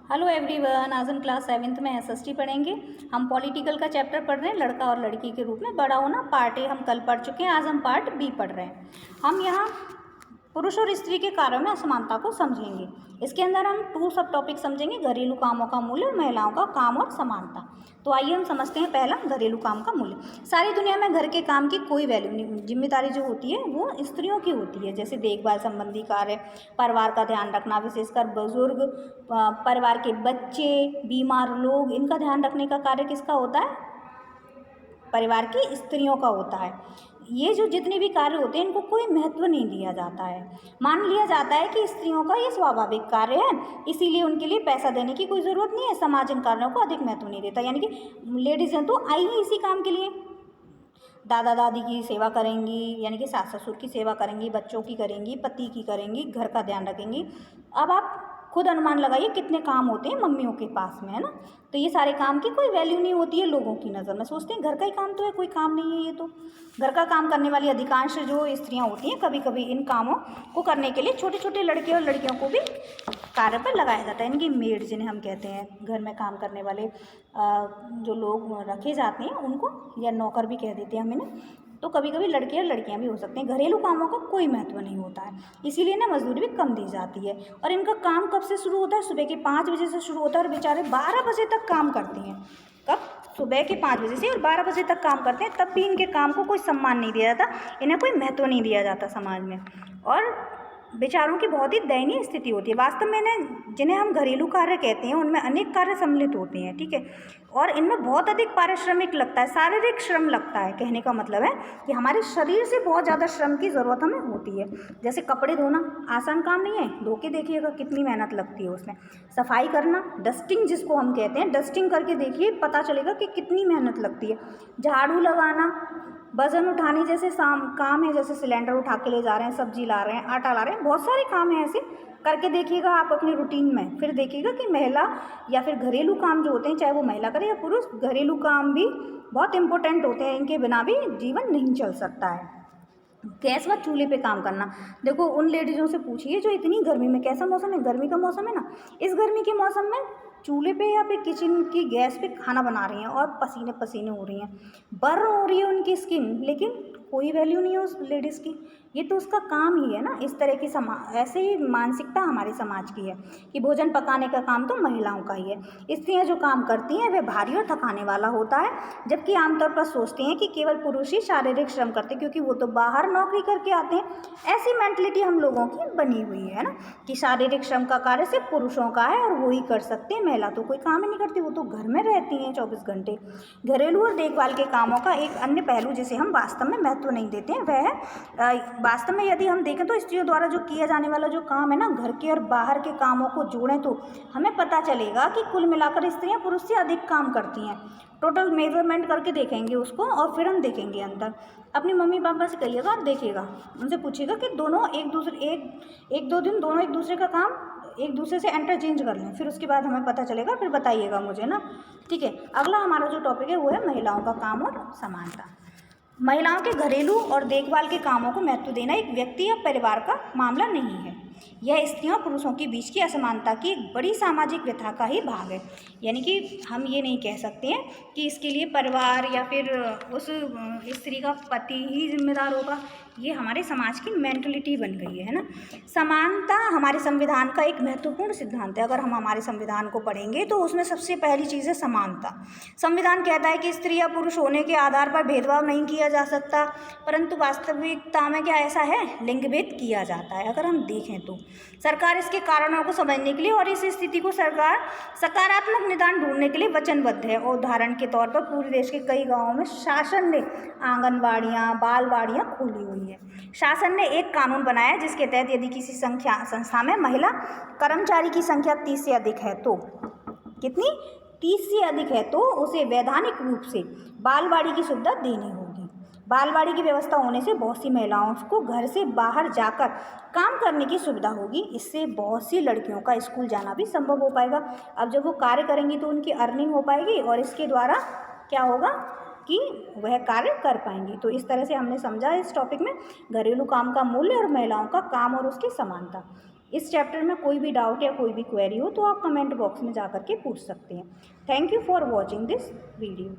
Hello everyone, आज हम class 7th में एसएसटी पढ़ेंगे। हम पॉलिटिकल का चैप्टर पढ़ रहे हैं, लड़का और लड़की के रूप में। बड़ा होना पार्ट ए हम कल पढ़ चुके हैं, आज हम पार्ट बी पढ़ रहे हैं। हम यहाँ पुरुष और स्त्री के कार्यों में असमानता को समझेंगे। इसके अंदर हम 2 सब टॉपिक समझेंगे, घरेलू कामों का मूल्य और महिलाओं का काम और समानता। तो आइए हम समझते हैं पहला, घरेलू काम का मूल्य। सारी दुनिया में घर के काम की कोई वैल्यू नहीं, जिम्मेदारी जो होती है वो स्त्रियों की होती है, जैसे देखभाल संबंधी कार्य, परिवार का ध्यान रखना, विशेषकर बुजुर्ग, परिवार के बच्चे, बीमार लोग, इनका ध्यान रखने का कार्य किसका होता है? परिवार की स्त्रियों का होता है। ये जो जितने भी कार्य होते हैं इनको कोई महत्व नहीं दिया जाता है। मान लिया जाता है कि स्त्रियों का ये स्वाभाविक कार्य है, इसीलिए उनके लिए पैसा देने की कोई ज़रूरत नहीं है। समाज इन कार्यों को अधिक महत्व नहीं देता, यानी कि लेडीज़ हैं तो आई ही इसी काम के लिए। दादा दादी की सेवा करेंगी, यानी कि सास ससुर की सेवा करेंगी, बच्चों की करेंगी, पति की करेंगी, घर का ध्यान रखेंगी। अब आप खुद अनुमान लगाइए कितने काम होते हैं मम्मियों के पास में, है ना। तो ये सारे काम की कोई वैल्यू नहीं होती है लोगों की नज़र में, सोचते हैं घर का ही काम तो है, कोई काम नहीं है ये तो। घर का काम करने वाली अधिकांश जो स्त्रियां होती हैं, कभी कभी इन कामों को करने के लिए छोटे छोटे लड़के और लड़कियों को भी कार्य पर लगाया जाता है, इनकी मेड जिन्हें हम कहते हैं, घर में काम करने वाले जो लोग रखे जाते हैं उनको, या नौकर भी कह देते हैं हम इन्हें। तो कभी कभी लड़के और लड़कियां भी हो सकते हैं। घरेलू कामों का कोई महत्व नहीं होता है, इसीलिए ना मजदूरी भी कम दी जाती है। और इनका काम कब से शुरू होता है? सुबह के 5 बजे से शुरू होता है और बेचारे 12 बजे तक काम करते हैं। कब? सुबह के 5 बजे से और 12 बजे तक काम करते हैं, तब भी इनके काम को कोई सम्मान नहीं दिया जाता, इन्हें कोई महत्व नहीं दिया जाता समाज में। और बेचारों की बहुत ही दयनीय स्थिति होती है। वास्तव में जिन्हें हम घरेलू कार्य कहते हैं उनमें अनेक कार्य सम्मिलित होते हैं, ठीक है। और इनमें बहुत अधिक पारिश्रमिक लगता है, शारीरिक श्रम लगता है। कहने का मतलब है कि हमारे शरीर से बहुत ज़्यादा श्रम की ज़रूरत हमें होती है। जैसे कपड़े धोना आसान काम नहीं है, धो के देखिएगा कितनी मेहनत लगती है उसमें। सफाई करना, डस्टिंग जिसको हम कहते हैं, डस्टिंग करके देखिए, पता चलेगा कि कितनी मेहनत लगती है। झाड़ू लगाना, वजन उठाने जैसे काम है, जैसे सिलेंडर उठा के ले जा रहे हैं, सब्जी ला रहे हैं, आटा ला रहे हैं, बहुत सारे काम हैं ऐसे। करके देखिएगा आप अपनी रूटीन में, फिर देखिएगा कि महिला या फिर घरेलू काम जो होते हैं, चाहे वो महिला करे या पुरुष, घरेलू काम भी बहुत इंपॉर्टेंट होते हैं, इनके बिना भी जीवन नहीं चल सकता है। गैस व चूल्हे पे काम करना, देखो उन लेडीज़ों से पूछिए जो इतनी गर्मी में, कैसा मौसम है, गर्मी का मौसम है ना, इस गर्मी के मौसम में चूल्हे पे या फिर किचन की गैस पे खाना बना रही हैं और पसीने पसीने हो रही हैं, बर्न हो रही है उनकी स्किन, लेकिन कोई वैल्यू नहीं है उस लेडीज़ की। ये तो उसका काम ही है ना। इस तरह की ऐसे ही मानसिकता हमारे समाज की है कि भोजन पकाने का काम तो महिलाओं का ही है। स्त्रियाँ जो काम करती हैं वह भारी और थकाने वाला होता है, जबकि आमतौर पर सोचते हैं कि केवल पुरुष ही शारीरिक श्रम करते हैं, क्योंकि वो तो बाहर नौकरी करके आते हैं। ऐसी मेंटलिटी हम लोगों की बनी हुई है ना, कि शारीरिक श्रम का कार्य सिर्फ पुरुषों का है और वो ही कर सकते हैं, महिला तो कोई काम ही नहीं करती, वो तो घर में रहती हैं 24 घंटे। घरेलू और देखभाल के कामों का एक अन्य पहलू जिसे हम वास्तव में महत्व नहीं देते हैं वह है, वास्तव में यदि हम देखें तो स्त्रियों द्वारा जो किया जाने वाला जो काम है ना, घर के और बाहर के कामों को जोड़ें तो हमें पता चलेगा कि कुल मिलाकर स्त्रियां पुरुष से अधिक काम करती हैं। टोटल मेजरमेंट करके देखेंगे उसको और फिर हम देखेंगे अंतर। अपनी मम्मी पापा से कहिएगा और देखिएगा, उनसे पूछिएगा कि दोनों एक दो दिन दोनों एक दूसरे का काम एक दूसरे से इंटरचेंज कर लें, फिर उसके बाद हमें पता चलेगा, फिर बताइएगा मुझे ना, ठीक है। अगला हमारा जो टॉपिक है वो है महिलाओं का काम और समानता। महिलाओं के घरेलू और देखभाल के कामों को महत्व देना एक व्यक्ति या परिवार का मामला नहीं है, यह स्त्रियों और पुरुषों के बीच की असमानता की एक बड़ी सामाजिक व्यथा का ही भाग है। यानी कि हम ये नहीं कह सकते हैं कि इसके लिए परिवार या फिर उस स्त्री का पति ही जिम्मेदार होगा, ये हमारे समाज की मेंटलिटी बन गई है ना। समानता हमारे संविधान का एक महत्वपूर्ण सिद्धांत है। अगर हम हमारे संविधान को पढ़ेंगे तो उसमें सबसे पहली चीज़ है समानता। संविधान कहता है कि स्त्री या पुरुष होने के आधार पर भेदभाव नहीं किया जा सकता, परंतु वास्तविकता में क्या ऐसा है? लिंग भेद किया जाता है। अगर हम देखें तो सरकार इसके कारणों को समझने के लिए और इस स्थिति को सरकार सकारात्मक निदान ढूंढने के लिए वचनबद्ध है। और उदाहरण के तौर पर पूरे देश के कई गांवों में शासन ने आंगनबाड़ियां, बालवाड़ियां खोली हुई है। शासन ने एक कानून बनाया जिसके तहत यदि किसी संस्था में महिला कर्मचारी की संख्या 30 से अधिक है तो, कितनी? 30 से अधिक है तो उसे वैधानिक रूप से बालवाड़ी की सुविधा देनी होगी। बालवाड़ी की व्यवस्था होने से बहुत सी महिलाओं को घर से बाहर जाकर काम करने की सुविधा होगी। इससे बहुत सी लड़कियों का स्कूल जाना भी संभव हो पाएगा। अब जब वो कार्य करेंगी तो उनकी अर्निंग हो पाएगी और इसके द्वारा क्या होगा कि वह कार्य कर पाएंगी। तो इस तरह से हमने समझा इस टॉपिक में घरेलू काम का मूल्य और महिलाओं का काम और उसकी समानता। इस चैप्टर में कोई भी डाउट या कोई भी क्वेरी हो तो आप कमेंट बॉक्स में जा कर के पूछ सकते हैं। Thank you for watching this video.